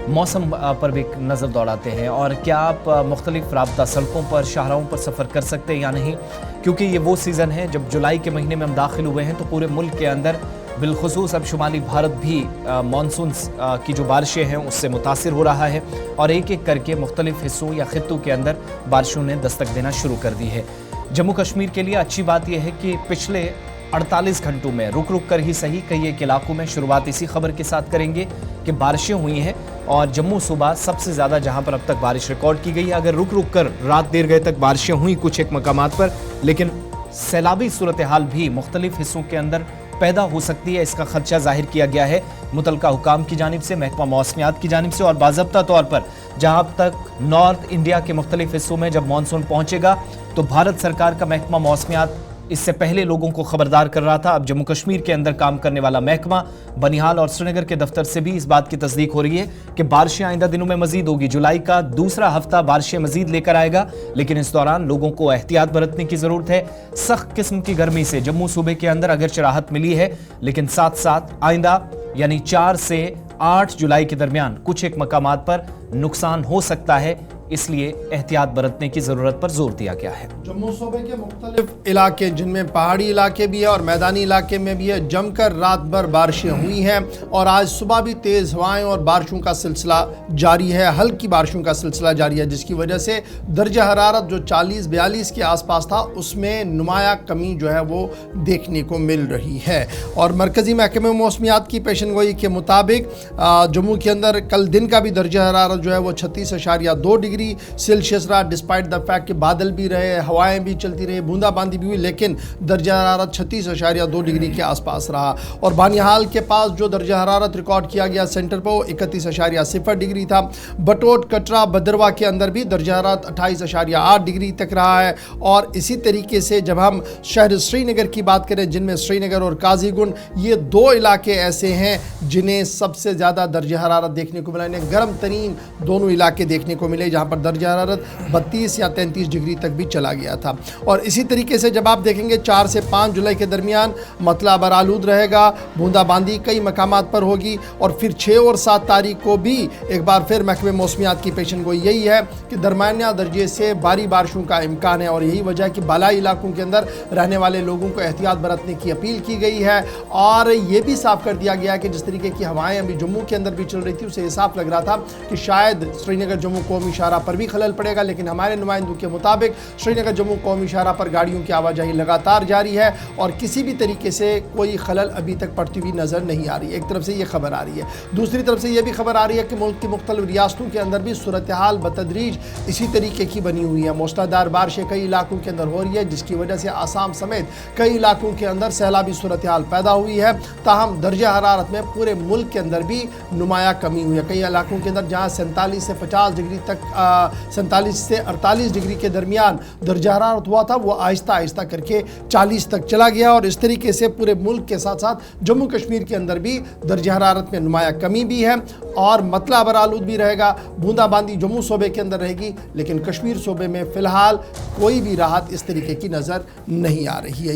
मौसम पर भी नज़र दौड़ाते हैं। और क्या आप मुख्तलिफ राब्ता सड़कों पर, शाहराहों पर सफ़र कर सकते हैं या नहीं, क्योंकि ये वो सीज़न है जब जुलाई के महीने में हम दाखिल हुए हैं तो पूरे मुल्क के अंदर बिलखुसूस अब शुमाली भारत भी मानसून की जो बारिशें हैं उससे मुतासिर हो रहा है और एक एक करके मुख्तलिफ हिस्सों या खित्तों के अंदर बारिशों ने दस्तक देना शुरू कर दी है। जम्मू कश्मीर के लिए अच्छी बात यह है कि पिछले 48 घंटों में रुक रुक कर ही सही कई एक इलाकों में, शुरुआत इसी खबर के साथ करेंगे कि बारिशें हुई हैं और जम्मू सूबा सबसे ज़्यादा जहां पर अब तक बारिश रिकॉर्ड की गई है। अगर रुक रुक कर रात देर गए तक बारिशें हुई कुछ एक मकामात पर, लेकिन सैलाबी सूरत हाल भी मुख्तलिफ हिस्सों के अंदर पैदा हो सकती है, इसका खदशा जाहिर किया गया है मुतलका हुकाम की जानिब से, महकमा मौसमियात की जानिब से। और बाज़ाब्ता तौर पर जहां तक नॉर्थ इंडिया के मुख्तलिफ हिस्सों में जब मानसून पहुंचेगा तो भारत सरकार का महकमा मौसमियात इससे पहले लोगों को खबरदार कर रहा था। अब जम्मू कश्मीर के अंदर काम करने वाला महकमा बनिहाल और श्रीनगर के दफ्तर से भी इस बात की तस्दीक हो रही है कि बारिशें आइंदा दिनों में मजीद होगी। जुलाई का दूसरा हफ्ता बारिशें मजीद लेकर आएगा, लेकिन इस दौरान लोगों को एहतियात बरतने की जरूरत है। सख्त किस्म की गर्मी से जम्मू सूबे के अंदर अगरचे राहत मिली है, लेकिन साथ साथ आइंदा यानी 4 से 8 जुलाई के दरमियान कुछ एक मकामात पर नुकसान हो सकता है, इसलिए एहतियात बरतने की जरूरत पर जोर दिया गया है। जम्मू सूबे के मुख्तलिफ इलाके जिनमें पहाड़ी इलाके भी है और मैदानी इलाके में भी है, जमकर रात भर बारिशें हुई हैं और आज सुबह भी तेज़ हवाएं और बारिशों का सिलसिला जारी है, हल्की बारिशों का सिलसिला जारी है, जिसकी वजह से दर्जा हरारत जो 40-42 के आसपास था उसमें नुमाया कमी जो है वो देखने को मिल रही है। और मरकज़ी महकमे मौसमियात की पेशनगोई के मुताबिक जम्मू के अंदर कल दिन का भी दर्जा हरारत जो है वो 36.2 डिग्री सेल्सियस रहा, डिस्पाइट द फैक्ट कि बादल भी रहे, हवाएं भी चलती रही, बूंदाबांदी भी हुई, लेकिन दर्जा हरारत 36.2 डिग्री के आसपास रहा। और बानिहाल के पास जो दर्जा हरारत रिकॉर्ड किया गया सेंटर पर वो 31.0 डिग्री था। बटोट, कटरा, भद्रवा के अंदर भी दर्जा हरारत 28.8 डिग्री तक रहा है। और इसी तरीके से जब हम शहर श्रीनगर की बात करें, जिनमें श्रीनगर और काजीगुंड ये 2 इलाके ऐसे हैं जिन्हें सबसे ज़्यादा दर्जा हरारत देखने को मिला, इन्हें गर्म तरीन दोनों इलाके देखने को मिले, जहाँ पर दर्जा हरारत 32 या 33 डिग्री तक भी चला गया था। और इसी तरीके से जब आप देखेंगे 4 से 5 जुलाई के दरमियान मतला बरालूद रहेगा, बूंदाबांदी कई मकामात पर होगी। और फिर 6 और 7 तारीख को भी एक बार फिर महकमे मौसमियात की पेशन गोई यही है कि दरमियाना दर्जे से भारी बारिशों का इम्कान है। और यही वजह है कि बालाई इलाकों के अंदर रहने वाले लोगों को एहतियात बरतने की अपील की गई है। और ये भी साफ कर दिया गया है कि जिस तरीके की हवाएं अभी जम्मू के अंदर भी चल रही थी, उसे ये साफ लग रहा था कि शायद श्रीनगर जम्मू कौमी शाहरा पर भी खलल पड़ेगा, लेकिन हमारे नुमाइंदों के मुताबिक श्रीनगर जम्मू कौमी शाहरा पर गाड़ियों की आवाजाही लगातार जारी है और किसी भी तरीके से कोई खलल अभी तक पड़ती हुई नज़र नहीं आ रही है। एक तरफ से ये खबर आ रही है, दूसरी तरफ से ये भी खबर आ रही है कि मुल्क की मुख्तलिफ रियासतों के अंदर भी सूरत हाल बतदरीज इसी तरीके की बनी हुई है। मूसलाधार बारिशें कई इलाकों के अंदर हो रही है, जिसकी वजह से आसाम समेत कई इलाकों के अंदर सैलाबी सूरत हाल पैदा हुई है। ताहम दर्जा हरारत में पूरे मुल्क के अंदर भी नुमाया कमी हुई है। कई इलाकों के अंदर जहाँ 47 से 50 डिग्री तक 47 से 48 डिग्री के दरमियान दर्जा हरारत हुआ था, वो आहिस्ता आहिस्ता करके 40 तक चला गया। और इस तरीके से पूरे मुल्क के साथ साथ जम्मू कश्मीर के अंदर भी दर्जा हरारत में नुमाया कमी भी है और मतला बरालूद भी रहेगा। बूंदाबांदी जम्मू सूबे के अंदर रहेगी, लेकिन कश्मीर सूबे में फ़िलहाल कोई भी राहत इस तरीके की नज़र नहीं आ रही है।